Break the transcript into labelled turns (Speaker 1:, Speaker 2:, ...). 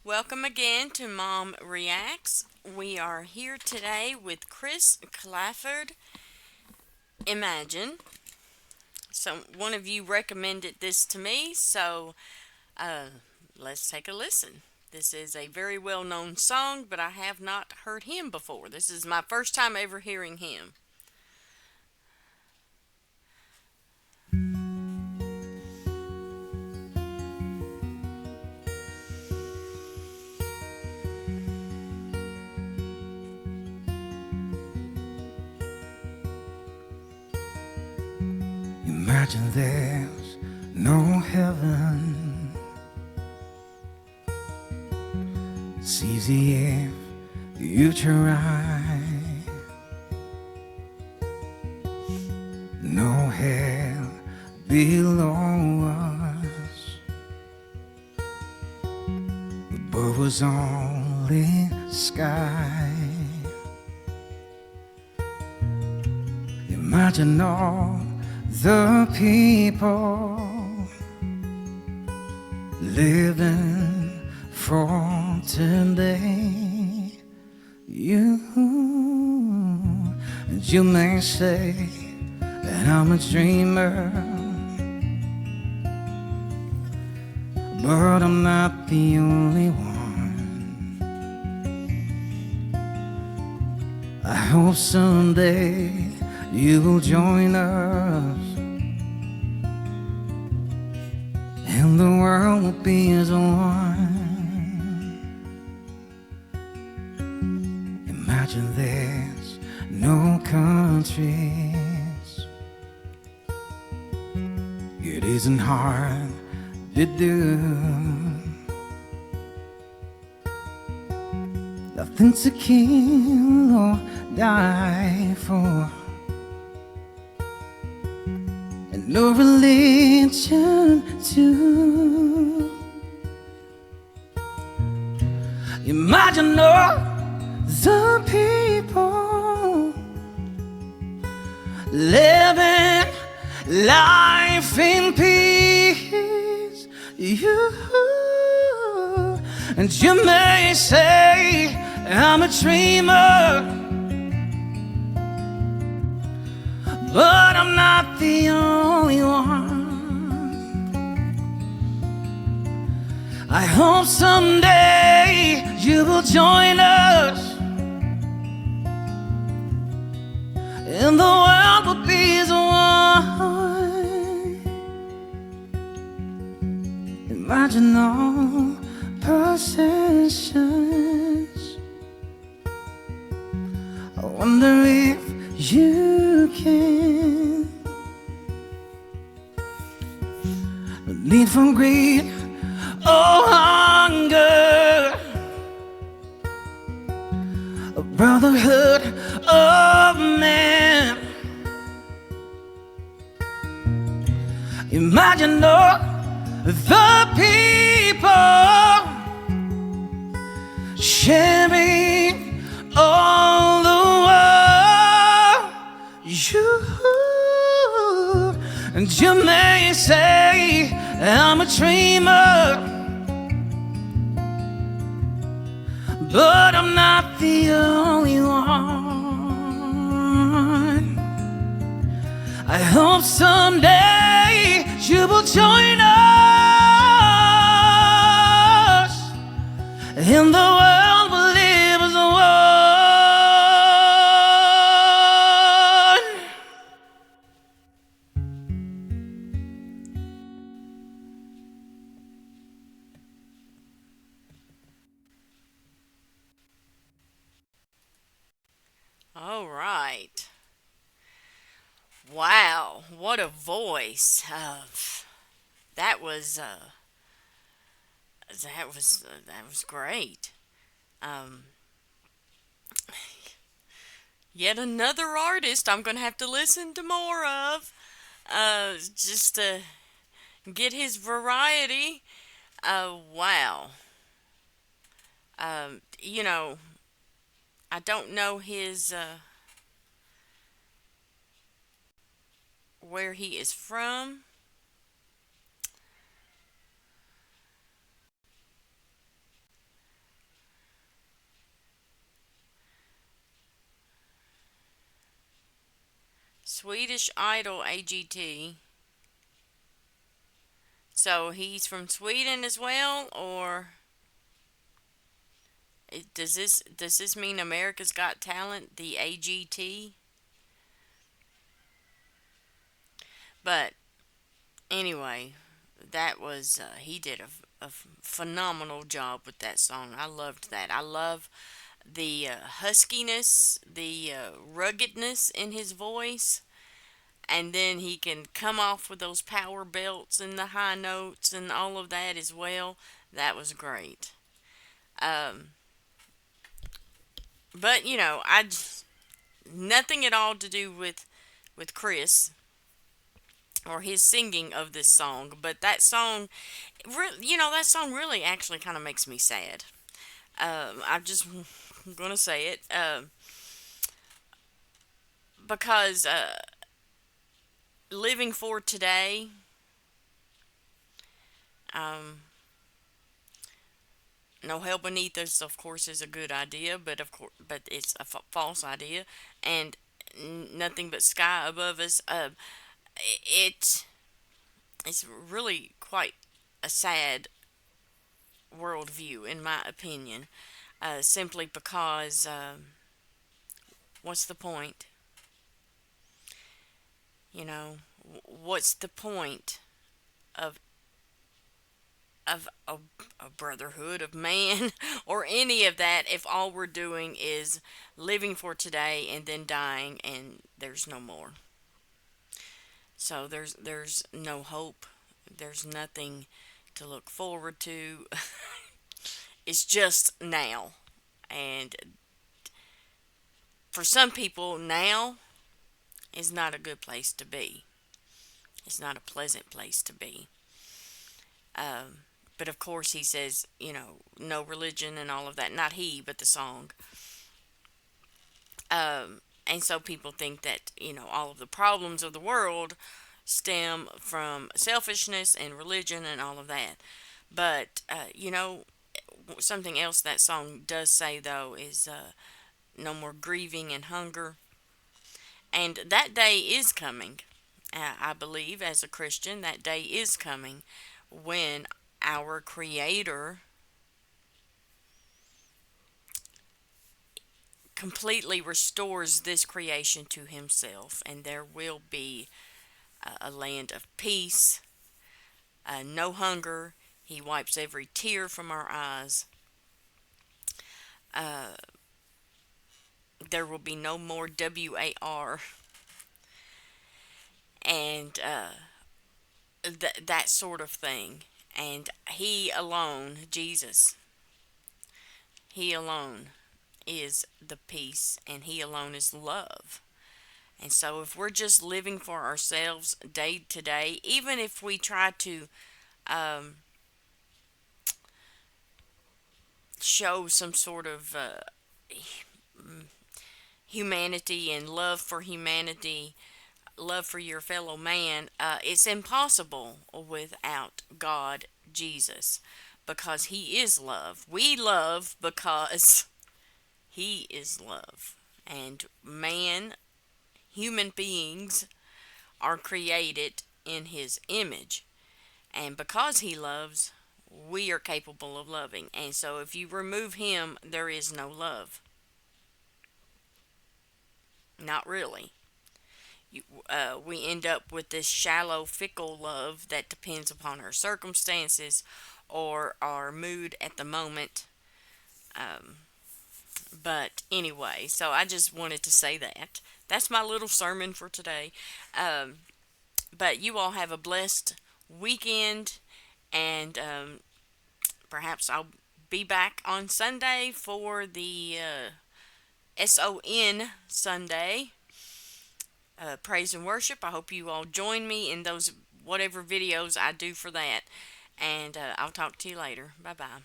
Speaker 1: Welcome again to Mom Reacts. We are here today with Chris Klafford. Imagine. So, one of you recommended this to me, so uh, let's take a listen. This is a very well known song, but I have not heard him before. This is my first time ever hearing him.
Speaker 2: Imagine there's no heaven. It's easy if you try. No hell below us, above was only sky. Imagine all the people living for today. You may say that I'm a dreamer, but I'm not the only one. I hope someday you'll join us, and the world will be as one. Imagine there's no countries. It isn't hard to do. Nothing to kill or die for, and no religion too. Imagine all the people living life in peace. And you may say I'm a dreamer, but I'm not the only one. I hope someday you will join us, and the world will be as one. Imagine all possessions. I wonder if you can. No need for greed or hunger, a brotherhood of man. Imagine all the people sharing all the world. And you may say I'm a dreamer, but I'm not the only one. I hope someday you will join us, and the world will live as one.
Speaker 1: All right. Wow, what a voice. That was that was great. Um, Yet another artist I'm gonna have to listen to more of. Just to get his variety. Wow. You know, I don't know his where he is from. Swedish Idol AGT. So he's from Sweden as well, or does this mean America's Got Talent, the AGT? But anyway, that was he did a phenomenal job with that song. I loved that. I love the huskiness, the ruggedness in his voice, and then he can come off with those power belts and the high notes and all of that as well. That was great. Um, but nothing at all to do with Chris or his singing of this song, but that song, that song really actually kind of makes me sad. I'm just gonna say it because living for today. Um, no hell beneath us, of course, is a good idea, but it's a false idea, and nothing but sky above us. It it's really quite a sad worldview, in my opinion. Simply because, what's the point? What's the point of a brotherhood of man or any of that if all we're doing is living for today and then dying and there's no more? So there's no hope. There's nothing to look forward to. It's just now. And for some people, now is not a good place to be. It's not a pleasant place to be. Um, but of course, he says, no religion and all of that. Not he, but the song. And so people think that, all of the problems of the world stem from selfishness and religion and all of that. But, something else that song does say, though, is no more grieving and hunger. And that day is coming. I believe, as a Christian, that day is coming when our Creator completely restores this creation to Himself, and there will be a land of peace, no hunger. He wipes every tear from our eyes. Uh, there will be no more WAR and that sort of thing. And He alone, Jesus, He alone is the peace, and He alone is love. And so, if we're just living for ourselves day to day, even if we try to um, show some sort of humanity and love for humanity, love for your fellow man, it's impossible without God, Jesus, because He is love. We love because He is love. And man, human beings, are created in His image. And because He loves, we are capable of loving. And so if you remove Him, there is no love. Not really. We end up with this shallow, fickle love that depends upon our circumstances or our mood at the moment. Um, but anyway, so I just wanted to say that. That's my little sermon for today. Um, but you all have a blessed weekend, and perhaps I'll be back on Sunday for the SON Sunday praise and worship. I hope you all join me in those whatever videos I do for that. And I'll talk to you later. Bye bye.